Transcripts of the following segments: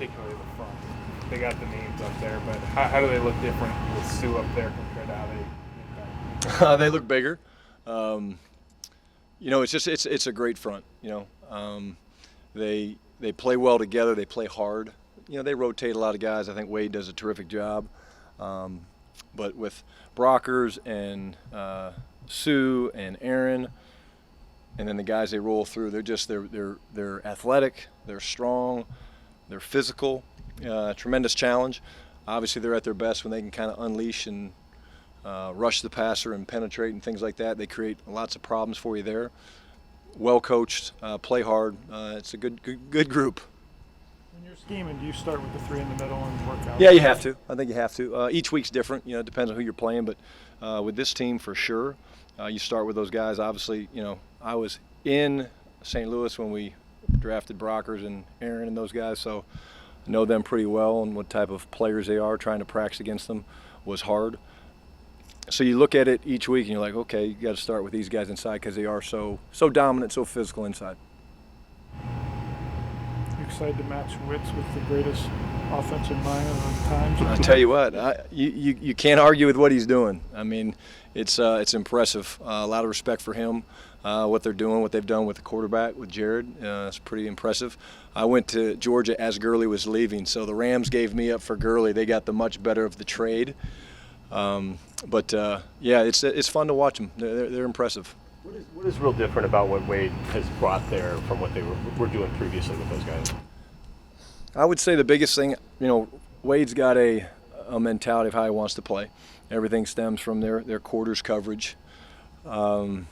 particularly the front. They got the names up there, but how do they look different with Sue up there compared to how they look back? They look bigger. It's a great front. They play well together. They play hard. They rotate a lot of guys. I think Wade does a terrific job. But with Brockers and Sue and Aaron, and then the guys they roll through, they're athletic, they're strong, they're physical. Tremendous challenge. Obviously, they're at their best when they can kind of unleash and rush the passer and penetrate and things like that. They create lots of problems for you there. Well coached, play hard. It's a good group. When you're scheming, do you start with the three in the middle and work out? Yeah, you have to. I think you have to. Each week's different. It depends on who you're playing. But with this team, for sure, you start with those guys. Obviously, I was in St. Louis when we drafted Brockers and Aaron and those guys, so I know them pretty well and what type of players they are. Trying to practice against them was hard. So you look at it each week and you're like, okay, you got to start with these guys inside because they are so dominant, so physical inside. You excited to match wits with the greatest offensive mind of all times? I tell you what, you can't argue with what he's doing. I mean, it's impressive. A lot of respect for him, what they're doing, what they've done with the quarterback, with Jared. It's pretty impressive. I went to Georgia as Gurley was leaving, so the Rams gave me up for Gurley. They got the much better of the trade. It's fun to watch them. They're impressive. What is real different about what Wade has brought there from what they were doing previously with those guys? I would say the biggest thing, Wade's got a mentality of how he wants to play. Everything stems from their quarters coverage. The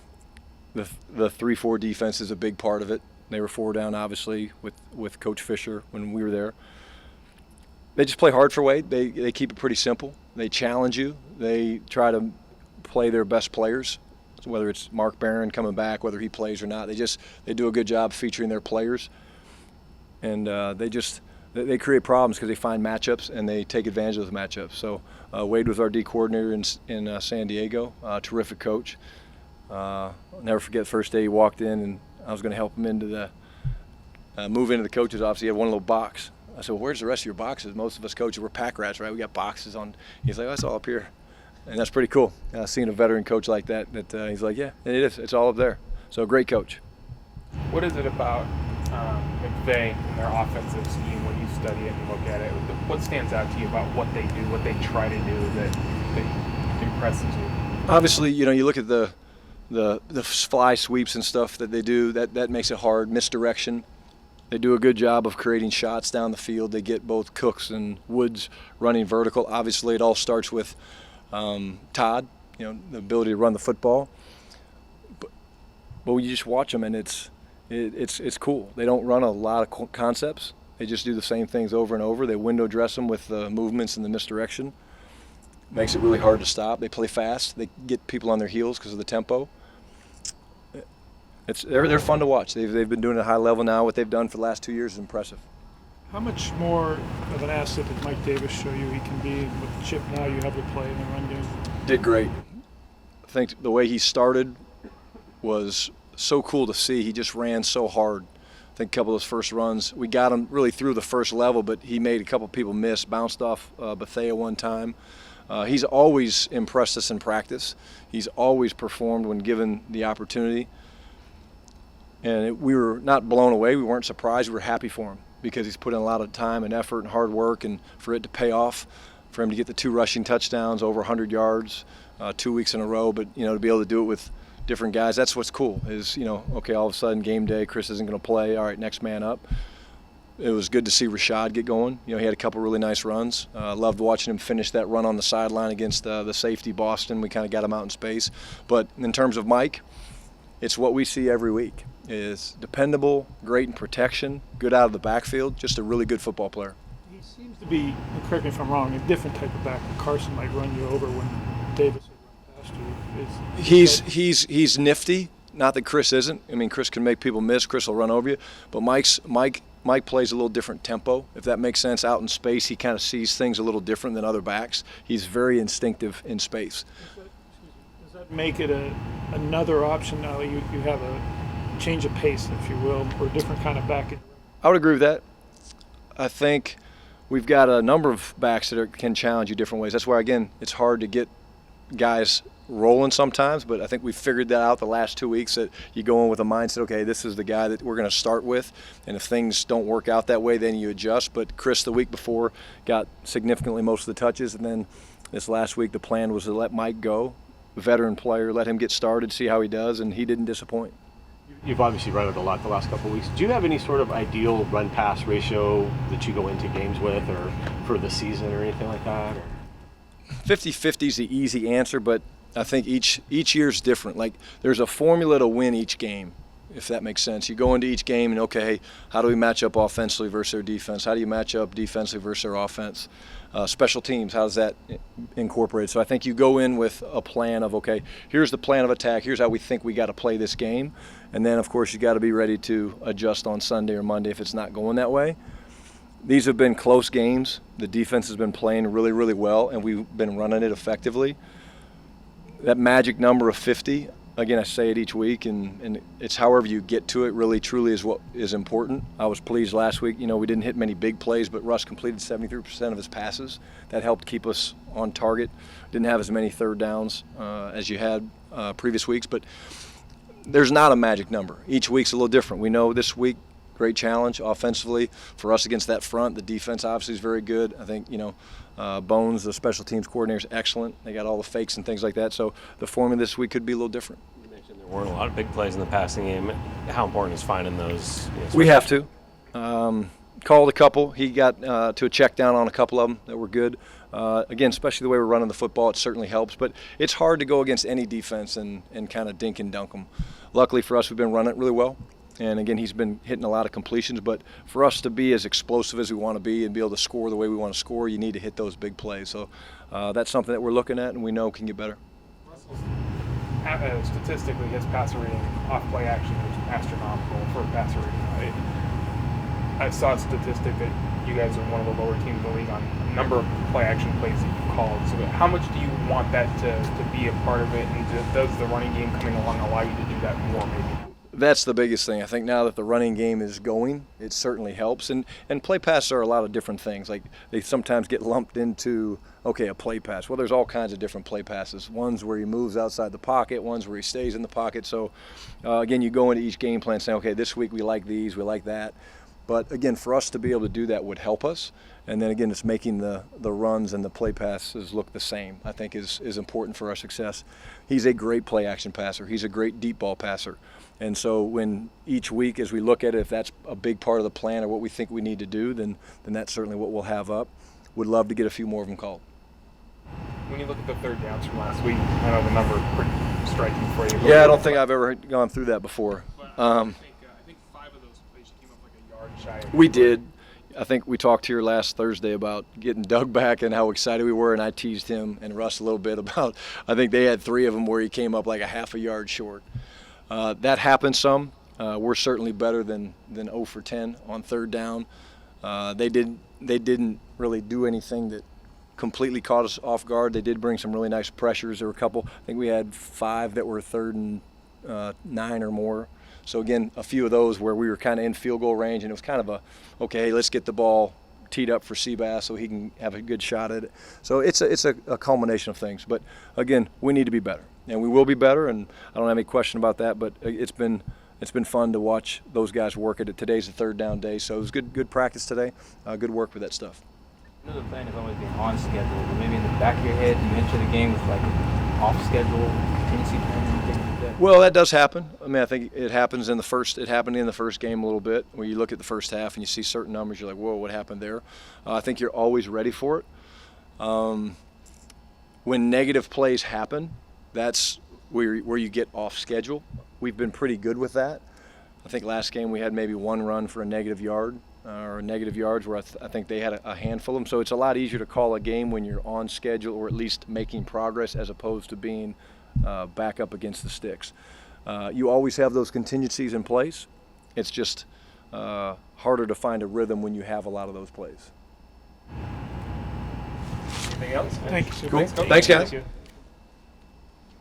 3-4 defense is a big part of it. They were 4 down, obviously, with Coach Fisher when we were there. They just play hard for Wade. They keep it pretty simple. They challenge you. They try to play their best players, whether it's Mark Barron coming back, whether he plays or not. They do a good job featuring their players, and they create problems because they find matchups and they take advantage of those matchups. So Wade was our D coordinator in San Diego, terrific coach. I'll never forget the first day he walked in, and I was going to help him move into the coach's office. He had one little box. I said, well, where's the rest of your boxes? Most of us coaches, we're pack rats, right? We got boxes on. He's like, oh, it's all up here. And that's pretty cool. Seeing a veteran coach like that he's like, yeah, it is. It's all up there. So great coach. What is it about McVay and their offensive scheme when you study it and look at it? What stands out to you about what they do, what they try to do that impresses you? Obviously, you look at the fly sweeps and stuff that they do. That makes it hard. Misdirection. They do a good job of creating shots down the field. They get both Cooks and Woods running vertical. Obviously, it all starts with Todd, the ability to run the football. But when you just watch them, and it's cool. They don't run a lot of concepts. They just do the same things over and over. They window dress them with the movements and the misdirection. Makes it really hard to stop. They play fast. They get people on their heels because of the tempo. They're fun to watch. They've been doing it at a high level now. What they've done for the last 2 years is impressive. How much more of an asset did Mike Davis show you he can be with the chip now you have to play in the run game? Did great. I think the way he started was so cool to see. He just ran so hard. I think a couple of those first runs, we got him really through the first level, but he made a couple of people miss, bounced off Bethea one time. He's always impressed us in practice. He's always performed when given the opportunity. And we were not blown away. We weren't surprised. We were happy for him because he's put in a lot of time and effort and hard work, and for it to pay off, for him to get the 2 rushing touchdowns, over 100 yards, 2 weeks in a row. But, to be able to do it with different guys, that's what's cool is, okay, all of a sudden game day, Chris isn't going to play. All right, next man up. It was good to see Rashad get going. He had a couple really nice runs. Loved watching him finish that run on the sideline against the safety Boston. We kind of got him out in space. But in terms of Mike, it's what we see every week. Is dependable, great in protection, good out of the backfield, just a really good football player. He seems to be, correct me if I'm wrong, a different type of back. Carson might run you over when Davis would run past you. He's nifty. Not that Chris isn't. I mean, Chris can make people miss. Chris will run over you. But Mike plays a little different tempo, if that makes sense. Out in space, he kind of sees things a little different than other backs. He's very instinctive in space. Does that make it another option now that you have a change of pace, if you will, or a different kind of back? I would agree with that. I think we've got a number of backs that can challenge you different ways. That's why, again, it's hard to get guys rolling sometimes, but I think we've figured that out the last 2 weeks, that you go in with a mindset, okay, this is the guy that we're going to start with, and if things don't work out that way, then you adjust. But Chris the week before got significantly most of the touches, and then this last week the plan was to let Mike go, veteran player, let him get started, see how he does, and he didn't disappoint. You've obviously run it a lot the last couple of weeks. Do you have any sort of ideal run-pass ratio that you go into games with, or for the season or anything like that? Or? 50-50 is the easy answer, but I think each year's different. Like, there's a formula to win each game, if that makes sense. You go into each game and, okay, how do we match up offensively versus their defense? How do you match up defensively versus their offense? Special teams, how does that incorporate? So I think you go in with a plan of, okay, here's the plan of attack, here's how we think we got to play this game. And then, of course, you got to be ready to adjust on Sunday or Monday if it's not going that way. These have been close games. The defense has been playing really, really well, and we've been running it effectively. That magic number of 50, again, I say it each week, and it's however you get to it really truly is what is important. I was pleased last week. We didn't hit many big plays, but Russ completed 73% of his passes. That helped keep us on target. Didn't have as many third downs as you had previous weeks, but there's not a magic number. Each week's a little different. We know this week, great challenge offensively for us against that front. The defense obviously is very good. I think, Bones, the special teams coordinator, is excellent. They got all the fakes and things like that. So the formula this week could be a little different. You mentioned there weren't a lot of big plays in the passing game. How important is finding those? We have to. Called a couple. He got to a check down on a couple of them that were good. Again, especially the way we're running the football, it certainly helps. But it's hard to go against any defense and kind of dink and dunk them. Luckily for us, we've been running it really well. And again, he's been hitting a lot of completions. But for us to be as explosive as we want to be and be able to score the way we want to score, you need to hit those big plays. So that's something that we're looking at and we know can get better. Russell's, statistically, his passer rating off play action is astronomical for passer rating. I saw a statistic that you guys are one of the lower teams in the league on a number of play action plays that you called. So how much do you want that to be a part of it? And does the running game coming along allow you to do that more maybe? That's the biggest thing. I think now that the running game is going, it certainly helps. And play passes are a lot of different things. Like, they sometimes get lumped into, okay, a play pass. Well, there's all kinds of different play passes. One's where he moves outside the pocket, one's where he stays in the pocket. So, again, you go into each game plan saying, okay, this week we like these, we like that. But, again, for us to be able to do that would help us. And then, again, it's making the runs and the play passes look the same, I think is important for our success. He's a great play action passer. He's a great deep ball passer. And so when each week as we look at it, if that's a big part of the plan or what we think we need to do, then that's certainly what we'll have up. Would love to get a few more of them called. When you look at the third downs from last week, I know the number is pretty striking for you. Yeah, I don't think I've ever gone through that before. I think 5 of those plays you came up like a yard shy. We did. I think we talked here last Thursday about getting Doug back and how excited we were, and I teased him and Russ a little bit about, I think they had 3 of them where he came up like a half a yard short. That happens some. We're certainly better than 0 for 10 on third down. They didn't really do anything that completely caught us off guard. They did bring some really nice pressures. There were a couple. I think we had 5 that were 3rd and 9 or more. So again, a few of those where we were kind of in field goal range, and it was kind of okay, let's get the ball teed up for Seabass so he can have a good shot at it. So it's a culmination of things. But again, we need to be better, and we will be better. And I don't have any question about that. But it's been fun to watch those guys work at it. Today's the third down day, so it was good practice today. Good work with that stuff. I know the plan has always been on schedule, but maybe in the back of your head, you enter the game with like off schedule contingency plan and things like that. Well, that does happen. I mean, I think it happens in the first. It happened in the first game a little bit. When you look at the first half and you see certain numbers, you're like, "Whoa, what happened there?" I think you're always ready for it. When negative plays happen, that's where you get off schedule. We've been pretty good with that. I think last game we had maybe 1 run for a negative yard or negative yards, where I think they had a handful of them. So it's a lot easier to call a game when you're on schedule or at least making progress, as opposed to being back up against the sticks. You always have those contingencies in place. It's just harder to find a rhythm when you have a lot of those plays. Anything else? Cool. Thanks, guys.